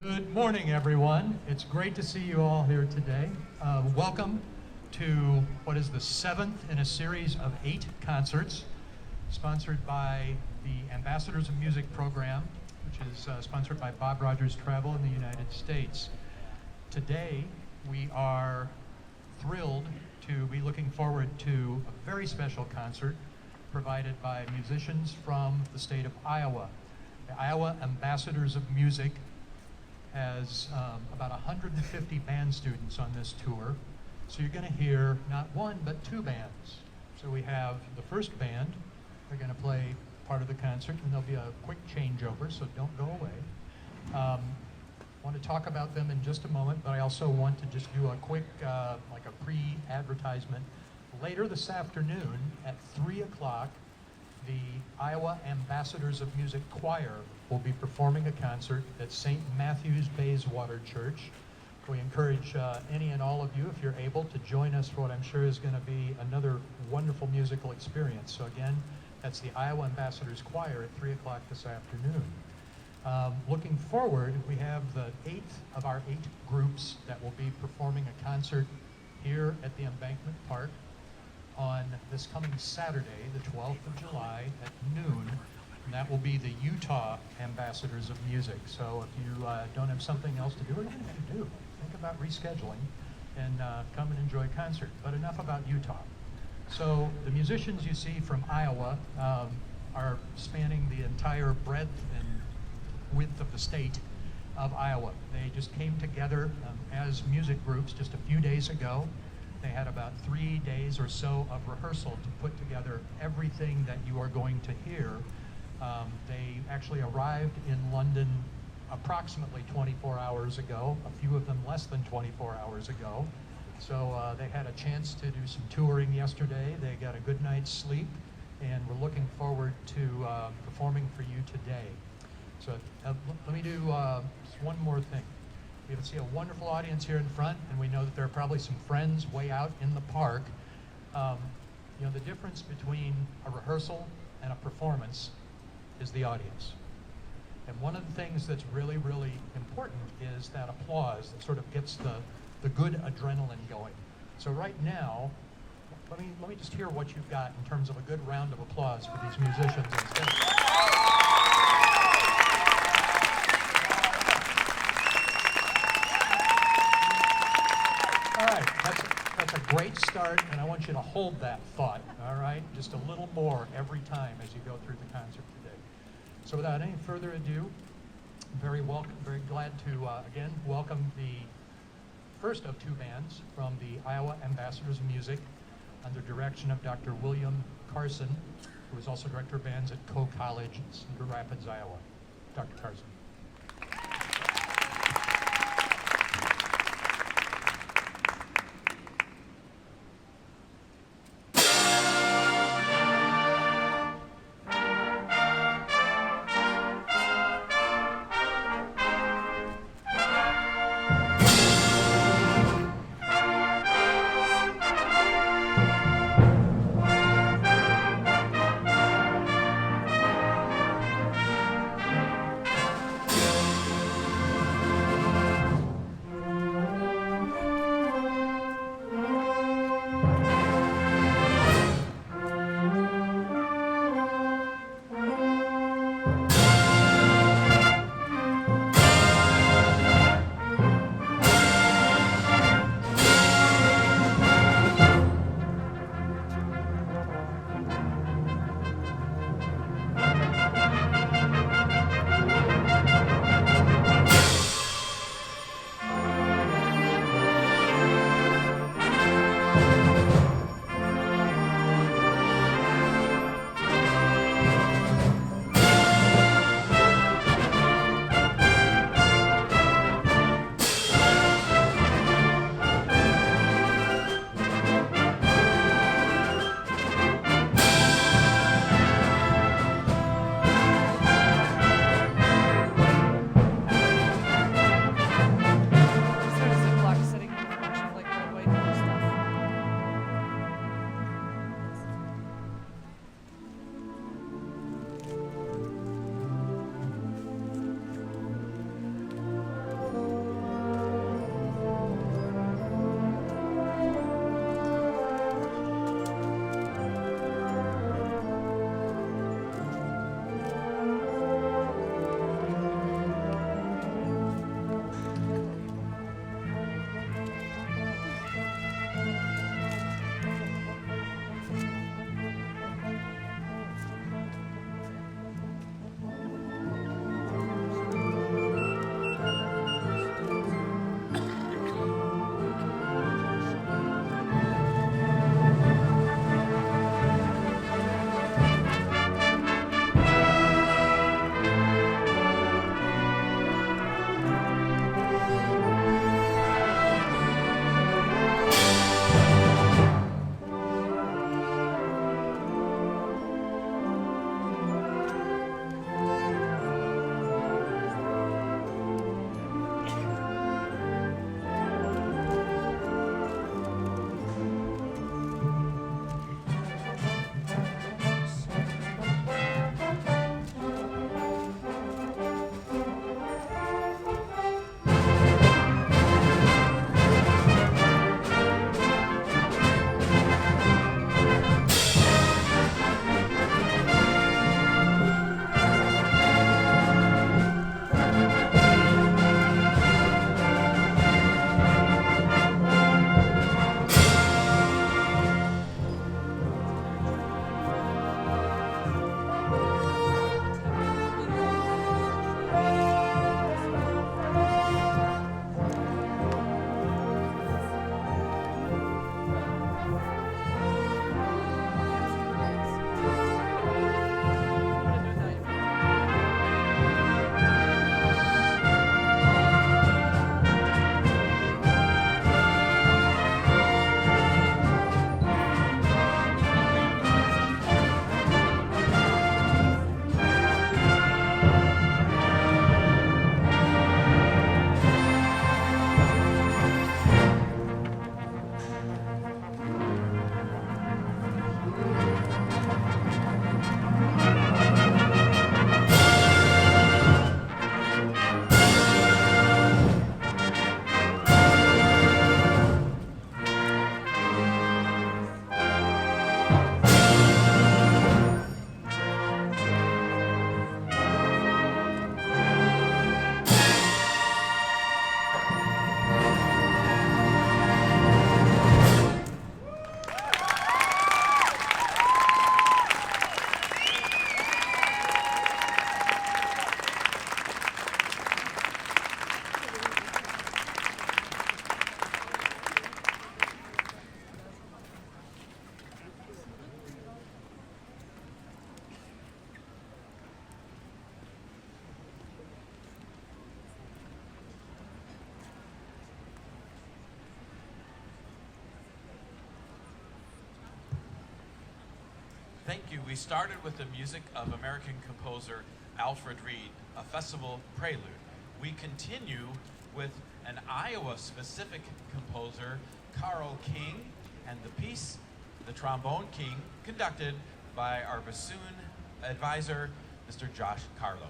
Good morning, everyone. It's great to see you all here today. Welcome to what is the 7th in a series of 8 concerts sponsored by the Ambassadors of Music program, which is sponsored by Bob Rogers Travel in the United States. Today, we are thrilled to be looking forward to a very special concert provided by musicians from the state of Iowa. The Iowa Ambassadors of Music has about 150 band students on this tour. So you're going to hear not one, but 2 bands. So we have the first band. They're going to play part of the concert, and there'll be a quick changeover, so don't go away. I want to talk about them in just a moment, but I also want to just do a quick, like a pre-advertisement. Later this afternoon at 3 o'clock, the Iowa Ambassadors of Music Choir will be performing a concert at St. Matthew's Bayswater Church. We encourage any and all of you, if you're able, to join us for what I'm sure is going to be another wonderful musical experience. So again, that's the Iowa Ambassadors Choir at 3 o'clock this afternoon. Looking forward, we have the 8th of our 8 groups that will be performing a concert here at the Embankment Park on this coming Saturday, the 12th of July at noon, and that will be the Utah Ambassadors of Music. So if you don't have something else to do, or even if you do, think about rescheduling and come and enjoy a concert. But enough about Utah. So the musicians you see from Iowa are spanning the entire breadth and width of the state of Iowa. They just came together as music groups just a few days ago. They had about 3 days or so of rehearsal to put together everything that you are going to hear. They actually arrived in London approximately 24 hours ago, a few of them less than 24 hours ago. So they had a chance to do some touring yesterday. They got a good night's sleep, and we're looking forward to performing for you today. So let me do just one more thing. We see a wonderful audience here in front, and we know that there are probably some friends way out in the park. You know, the difference between a rehearsal and a performance is the audience. And one of the things that's really, really important is that applause that sort of gets the good adrenaline going. So right now, let me just hear what you've got in terms of a good round of applause for these musicians on stage. All right, that's a great start, and I want you to hold that thought, all right? Just a little more every time as you go through the concert today. So without any further ado, very glad to, again, welcome the first of 2 bands from the Iowa Ambassadors of Music under direction of Dr. William Carson, who is also director of bands at Coe College in Cedar Rapids, Iowa. Dr. Carson. Thank you. We started with the music of American composer Alfred Reed, a festival prelude. We continue with an Iowa-specific composer, Carl King, and the piece, The Trombone King, conducted by our bassoon advisor, Mr. Josh Carlo.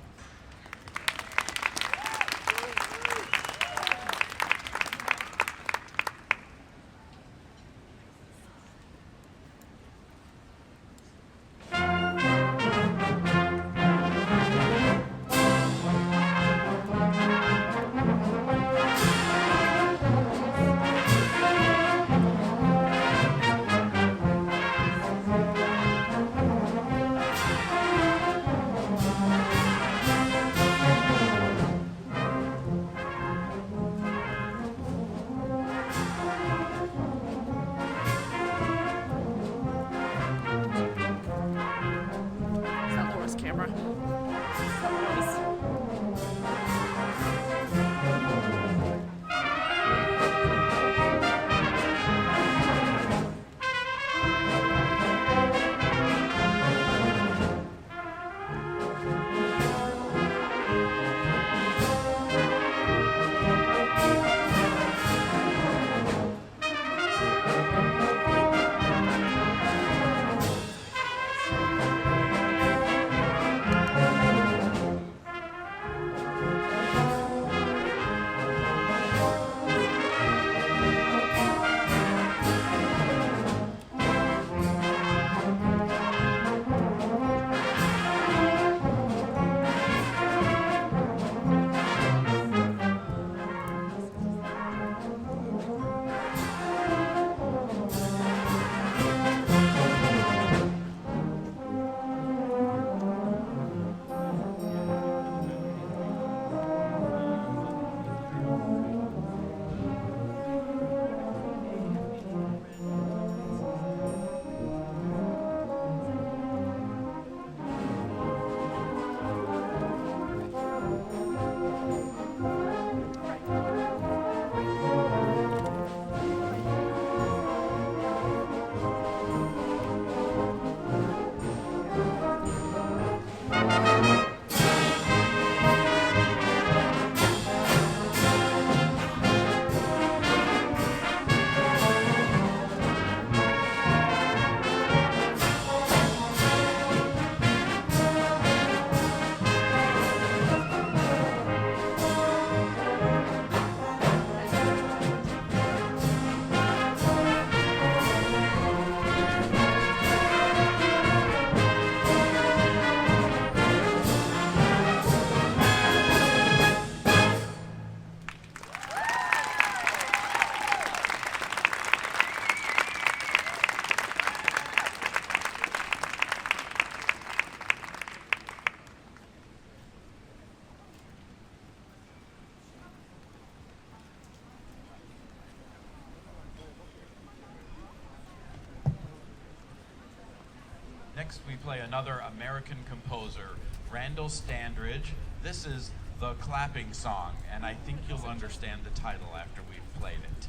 Next, we play another American composer, Randall Standridge. This is The Clapping Song, and I think you'll understand the title after we've played it.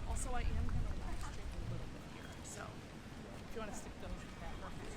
Also, I am going to live stream a little bit here, so if you want to stick those in that perfect.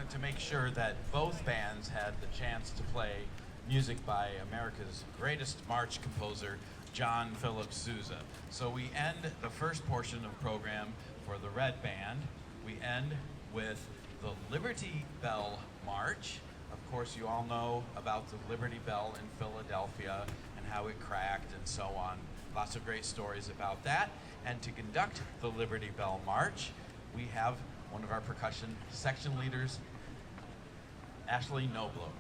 wanted to make sure that both bands had the chance to play music by America's greatest march composer, John Philip Sousa. So we end the first portion of the program for the Red Band. We end with the Liberty Bell March. Of course, you all know about the Liberty Bell in Philadelphia and how it cracked and so on. Lots of great stories about that. And to conduct the Liberty Bell March, we have one of our percussion section leaders, Ashley Noblo.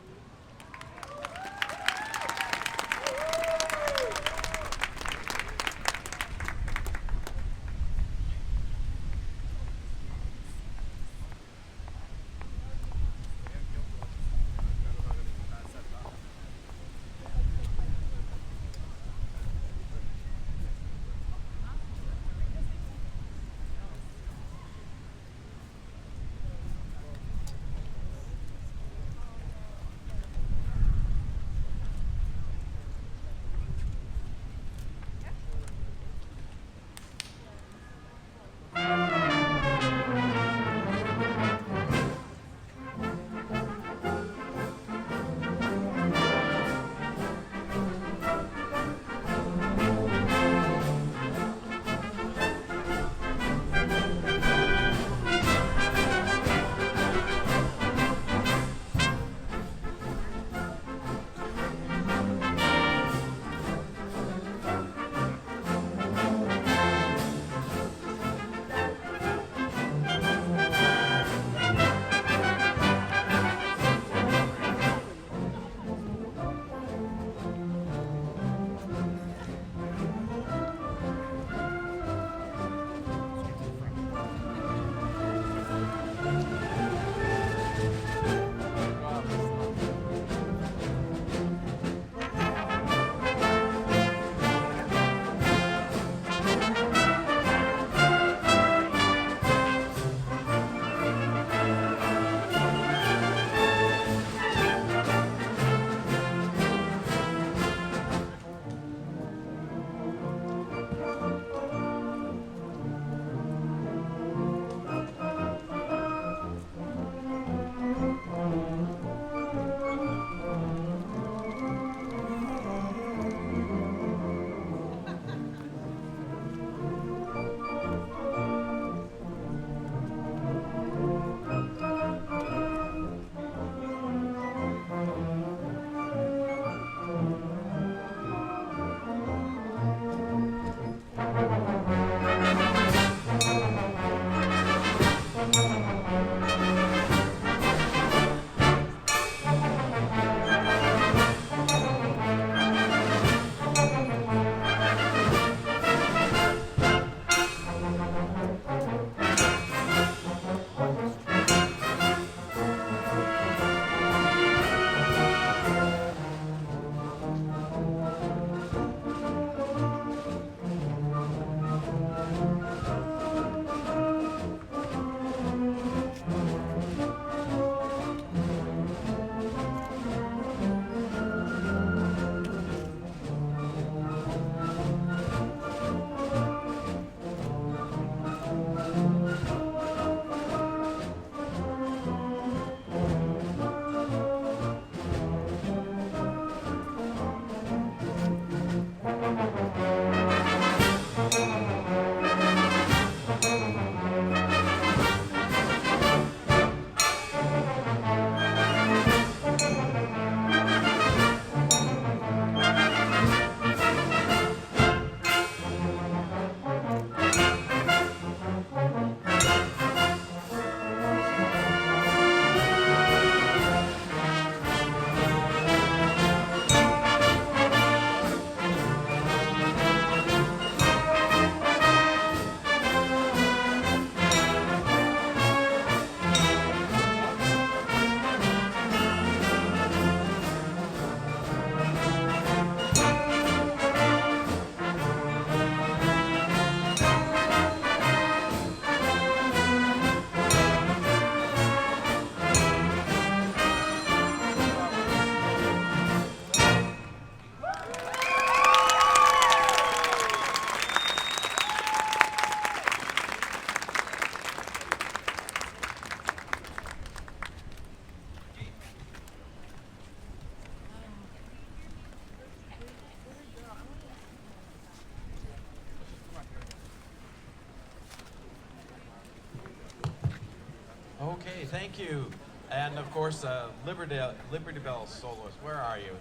thank you. And of course, Liberty Bell soloist. Where are you?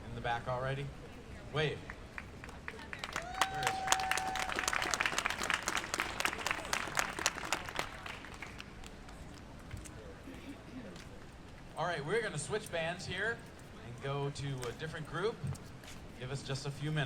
In the back already? Wave. Where is she? All right, we're going to switch bands here and go to a different group. Give us just a few minutes.